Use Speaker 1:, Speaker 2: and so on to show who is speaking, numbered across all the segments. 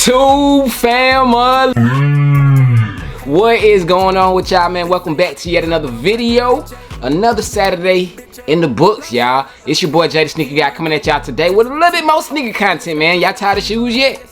Speaker 1: YouTube family, what is going on with y'all, man? Welcome back to yet another video, another Saturday in the books, y'all. It's your boy Jay the Sneaker Guy coming at y'all today with a little bit more sneaker content, man. Y'all tired of shoes yet?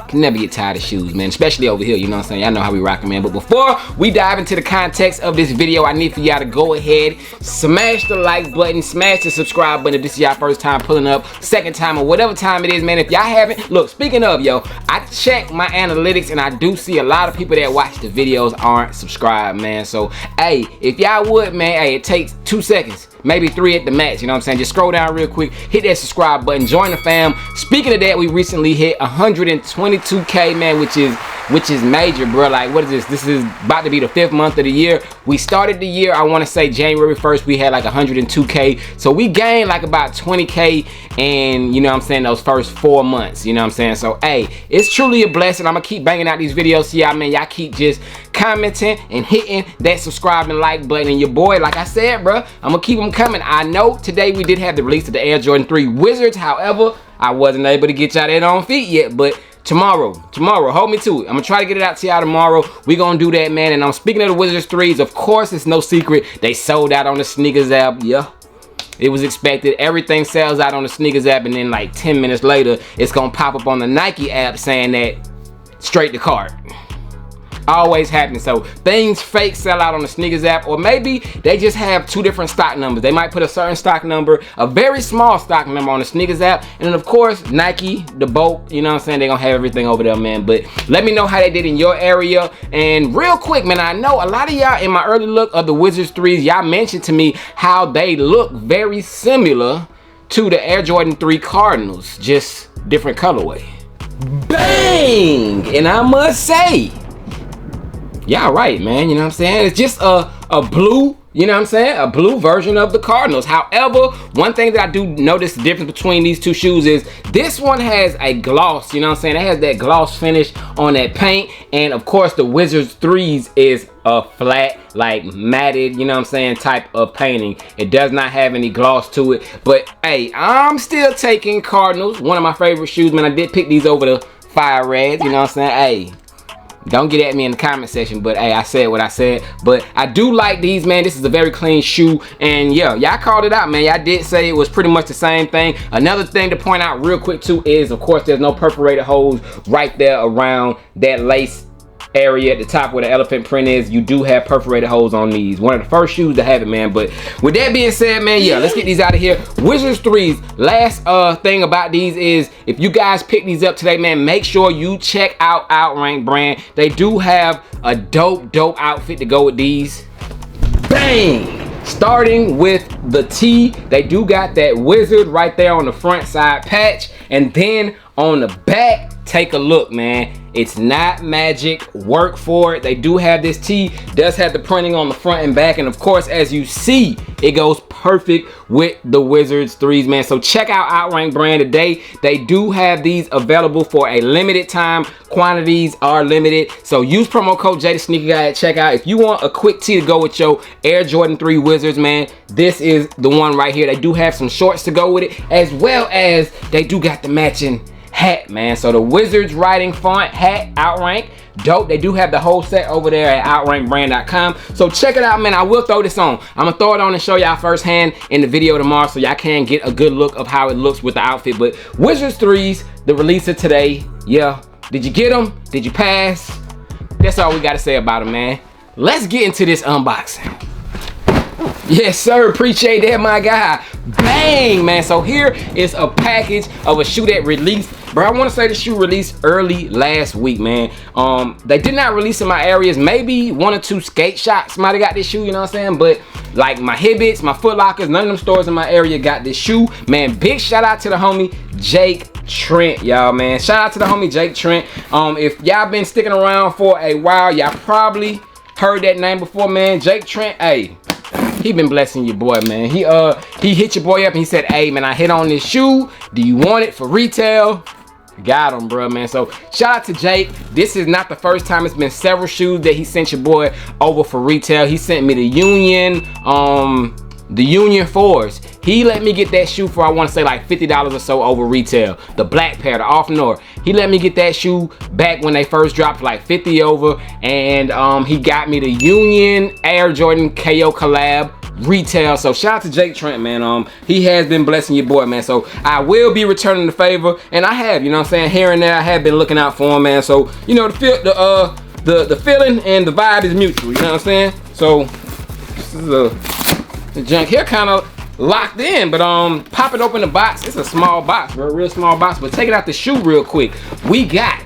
Speaker 1: Can never get tired of shoes, man, especially over here, you know what I'm saying? Y'all know how we rockin', man. But before we dive into the context of this video, I need for y'all to go ahead, smash the like button, smash the subscribe button if this is y'all first time pulling up, second time, or whatever time it is, man. If y'all haven't, look, speaking of, yo, I check my analytics and I do see a lot of people that watch the videos aren't subscribed, man. So, hey, if y'all would, man, hey, it takes 2 seconds. Maybe 3 at the max, you know what I'm saying? Just scroll down real quick, hit that subscribe button, join the fam. Speaking of that, we recently hit 122K, man, which is major, bro. Like, what is this? This is about to be the 5th month of the year. We started the year, I want to say January 1st, we had like 102K. So we gained like about 20K in, you know what I'm saying, those first 4 months, you know what I'm saying? So, hey, it's truly a blessing. I'm going to keep banging out these videos. So, y'all, man, y'all keep just commenting and hitting that subscribe and like button. And your boy, like I said, bro, I'm going to keep them coming. I know today we did have the release of the Air Jordan 3 Wizards. However, I wasn't able to get y'all that on feet yet, but tomorrow, hold me to it. I'm gonna try to get it out to y'all tomorrow. We gonna do that, man. And I'm speaking of the Wizards 3s, of course, it's no secret. They sold out on the Snkrs app. Yeah, it was expected. Everything sells out on the Snkrs app, and then like 10 minutes later, it's gonna pop up on the Nike app saying that straight to cart. Always happens. So things fake sell out on the Snkrs app, or maybe they just have 2 different stock numbers. They might put a certain stock number, a very small stock number on the Snkrs app, and then of course Nike, the bulk, you know what I'm saying, they're gonna have everything over there, man. But let me know how they did in your area. And real quick, man, I know a lot of y'all in my early look of the Wizards 3s, y'all mentioned to me how they look very similar to the Air Jordan 3 Cardinals, just different colorway. Bang! And I must say, y'all right, man, you know what I'm saying? It's just a blue, you know what I'm saying? A blue version of the Cardinals. However, one thing that I do notice the difference between these 2 shoes is this one has a gloss, you know what I'm saying? It has that gloss finish on that paint. And of course, the Wizards 3s is a flat, like matted, you know what I'm saying, type of painting. It does not have any gloss to it. But hey, I'm still taking Cardinals, one of my favorite shoes, man. I did pick these over the Fire Reds, you know what I'm saying? Hey, don't get at me in the comment section, but hey, I said what I said. But I do like these, man. This is a very clean shoe, and yeah, y'all called it out, man. Y'all did say it was pretty much the same thing. Another thing to point out real quick too is, of course, there's no perforated holes right there around that lace area at the top where the elephant print is. You do have perforated holes on these. One of the first shoes to have it, man. But with that being said, man, yeah, let's get these out of here. Wizards 3s, last thing about these is, if you guys pick these up today, man, make sure you check out Outrank brand. They do have a dope outfit to go with these. Bang! Starting with the tee, they do got that wizard right there on the front side patch, and then on the back, take a look, man. It's not magic, work for it. They do have this tee, does have the printing on the front and back, and of course, as you see, it goes perfect with the Wizards 3s, man. So check out Outrank brand today. They do have these available for a limited time. Quantities are limited, so use promo code JTSneakerGuy at checkout. If you want a quick tee to go with your Air Jordan 3 Wizards, man, this is the one right here. They do have some shorts to go with it, as well as they do got the matching hat, man. So the Wizards writing font hat, Outrank, dope. They do have the whole set over there at outrankbrand.com. So check it out, man. I will throw this on. I'm gonna throw it on and show y'all firsthand in the video tomorrow, so y'all can get a good look of how it looks with the outfit. But Wizards 3s, the release of today, yeah. Did you get them? Did you pass? That's all we gotta say about them, man. Let's get into this unboxing. Yes, sir. Appreciate that, my guy. Bang, man. So here is a package of a shoe that released. Bro, I want to say the shoe released early last week, man. They did not release in my areas. Maybe 1 or 2 skate shops might have got this shoe, you know what I'm saying? But like my Hibbits, my Foot Lockers, none of them stores in my area got this shoe. Man, big shout out to the homie Jake Trent, y'all, man. Shout out to the homie Jake Trent. If y'all been sticking around for a while, y'all probably heard that name before, man. Jake Trent, hey, he been blessing your boy, man. He hit your boy up and he said, hey, man, I hit on this shoe. Do you want it for retail? Got him, bro, man. So shout out to Jake. This is not the first time. It's been several shoes that he sent your boy over for retail. He sent me the Union. the Union 4s. He let me get that shoe for, I want to say like $50 or so over retail. The black pair, the Off North. He let me get that shoe back when they first dropped, like 50 over. And he got me the Union Air Jordan KO collab retail. So shout out to Jake Trent, man. He has been blessing your boy, man. So I will be returning the favor, and I have, you know what I'm saying, here and there I have been looking out for him, man. So you know, the feeling and the vibe is mutual, you know what I'm saying. So this is the junk here kind of locked in, but pop it open the box. It's a small box, bro, real small box. But take it out the shoe real quick. We got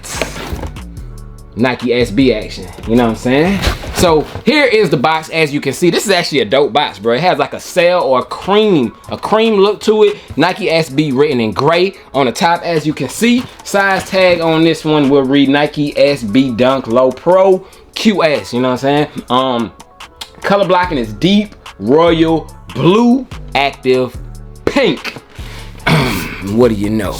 Speaker 1: Nike SB action, you know what I'm saying. So here is the box. As you can see, this is actually a dope box, bro. It has like a sail or a cream look to it. Nike SB written in gray on the top, as you can see. Size tag on this one will read Nike SB Dunk Low Pro QS, you know what I'm saying. Color blocking is deep royal blue active pink. What do you know?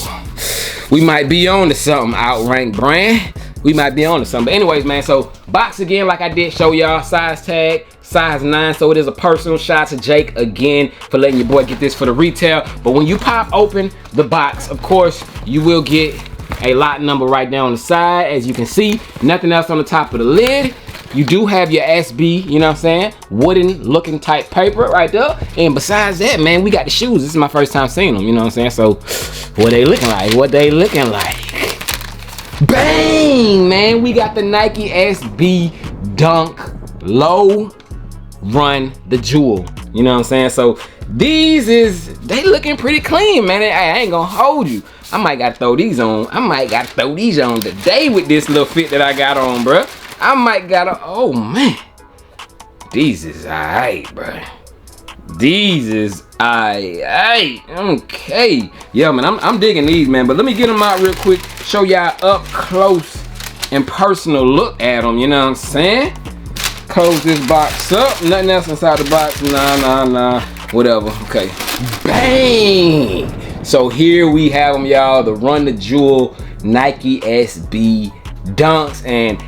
Speaker 1: We might be on to something, Outrank brand. We might be on to something. But anyways, man, so box again, like I did show y'all, size tag, size 9. So it is a personal shout to Jake again for letting your boy get this for the retail. But when you pop open the box, of course, you will get a lot number right there on the side. As you can see, nothing else on the top of the lid. You do have your SB, you know what I'm saying, wooden looking type paper right there. And besides that, man, we got the shoes. This is my first time seeing them, you know what I'm saying. So what they looking like, Bang, man, we got the Nike SB Dunk Low Run the Jewel, you know what I'm saying. So they looking pretty clean, man. I ain't gonna hold you. I might gotta throw these on. Today with this little fit that I got on, bruh. I might gotta, oh man, these is alright, bruh. These is alright. Okay, yeah, man, I'm digging these, man. But let me get them out real quick, show y'all up close and personal look at them, you know what I'm saying. Close this box up, nothing else inside the box. Nah, whatever. Okay, bang. So here we have them, y'all, the Run the Jewel Nike SB Dunks, and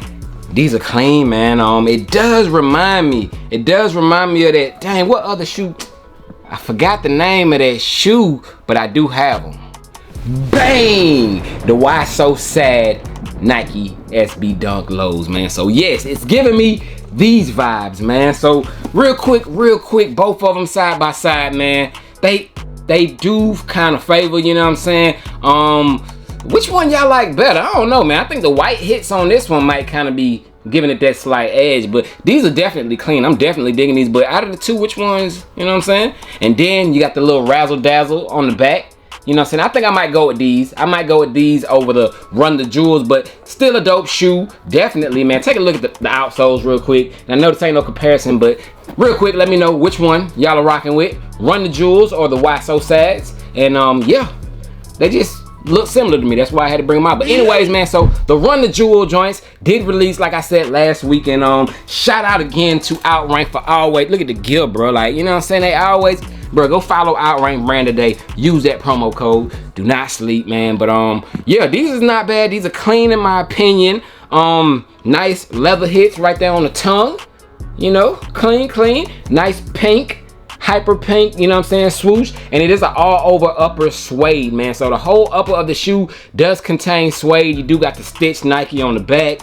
Speaker 1: these are clean, man. It does remind me of that, dang, what other shoe? I forgot the name of that shoe, but I do have them. Bang! The Why So Sad Nike SB Dunk Lows, man. So yes, it's giving me these vibes, man. So real quick, both of them side by side, man. They do kind of favor, you know what I'm saying. Which one y'all like better? I don't know, man. I think the white hits on this one might kind of be giving it that slight edge, but these are definitely clean. I'm definitely digging these, but out of the two, which ones, you know what I'm saying? And then you got the little razzle dazzle on the back, you know what I'm saying? I think I might go with these. I might go with these over the Run the Jewels, but still a dope shoe, definitely, man. Take a look at the outsoles real quick. And I know this ain't no comparison, but real quick, let me know which one y'all are rocking with, Run the Jewels or the Why So Sads. And yeah, they just look similar to me. That's why I had to bring them out. But anyways, man, so the Run the Jewel joints did release, like I said, last week. And shout out again to Outrank for always, look at the gear, bro. Like, you know what I'm saying? They always, bro, go follow Outrank brand today. Use that promo code. Do not sleep, man. But yeah, these is not bad. These are clean in my opinion. Nice leather hits right there on the tongue. You know, clean. Nice pink. Hyper pink, you know what I'm saying, swoosh. And it is an all over upper suede, man. So the whole upper of the shoe does contain suede. You do got the stitched Nike on the back.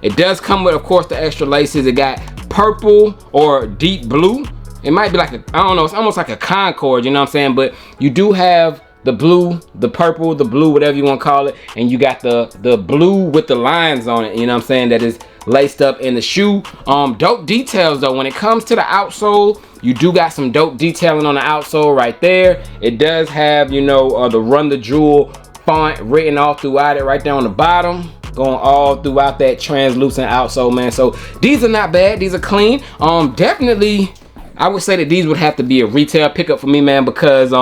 Speaker 1: It does come with, of course, the extra laces. It got purple or deep blue. It might be like a, I don't know, it's almost like a Concord, you know what I'm saying. But you do have the blue, the purple, the blue, whatever you want to call it. And you got the blue with the lines on it, you know what I'm saying, that is laced up in the shoe. Dope details though. When it comes to the outsole, you do got some dope detailing on the outsole right there. It does have, you know, the Run the Jewel font written all throughout it right there on the bottom, going all throughout that translucent outsole, man. So these are not bad. These are clean. Definitely, I would say that these would have to be a retail pickup for me, man, because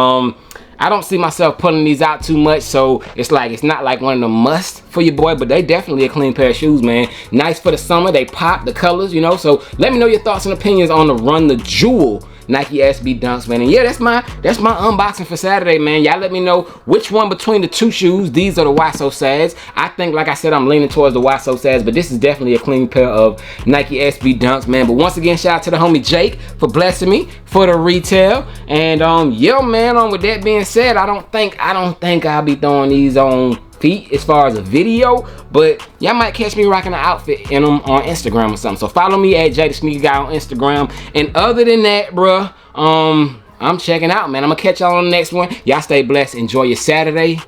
Speaker 1: I don't see myself pulling these out too much, so it's like, it's not like one of the must for your boy, but they definitely a clean pair of shoes, man. Nice for the summer. They pop the colors, you know. So let me know your thoughts and opinions on the Run the Jewel Nike SB Dunks, man. And yeah, that's my unboxing for Saturday, man. Y'all let me know which one between the two shoes. These are the Why So Sads. I think, like I said, I'm leaning towards the Why So Sads, but this is definitely a clean pair of Nike SB Dunks, man. But once again, shout out to the homie Jake for blessing me for the retail. And yo, man, with that being said, I don't think I'll be throwing these on feet as far as a video, but y'all might catch me rocking an outfit in them on Instagram or something. So follow me at JTSG on Instagram. And other than that, bruh, I'm checking out, man. I'm gonna catch y'all on the next one. Y'all stay blessed. Enjoy your Saturday.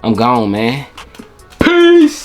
Speaker 1: I'm gone, man. Peace.